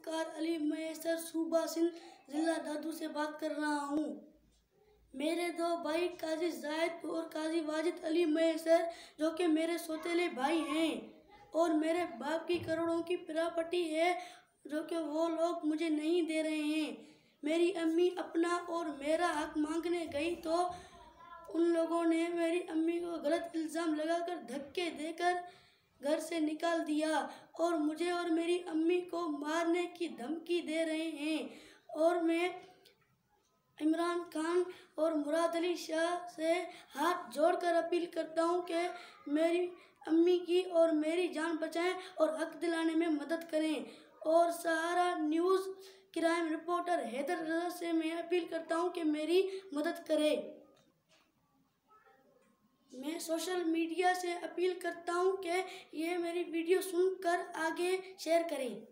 मुफ्कार अली मैसर सूबा सिंध जिला दादू से बात कर रहा हूँ। मेरे दो भाई काजी जायद और काजी वाजिद अली मैसर जो कि मेरे सौतेले भाई हैं और मेरे बाप की करोड़ों की प्रॉपर्टी है जो कि वो लोग मुझे नहीं दे रहे हैं। मेरी अम्मी अपना और मेरा हक मांगने गई तो उन लोगों ने मेरी अम्मी को गलत इल्ज़ाम लगाकर धक्के देकर घर से निकाल दिया और मुझे और मेरी अम्मी को मारने की धमकी दे रहे हैं। और मैं इमरान खान और मुराद अली शाह से हाथ जोड़कर अपील करता हूं कि मेरी अम्मी की और मेरी जान बचाएं और हक दिलाने में मदद करें। और सहारा न्यूज़ क्राइम रिपोर्टर हैदर रजा से मैं अपील करता हूं कि मेरी मदद करें। मैं सोशल मीडिया से अपील करता हूं कि ये मेरी वीडियो सुनकर आगे शेयर करें।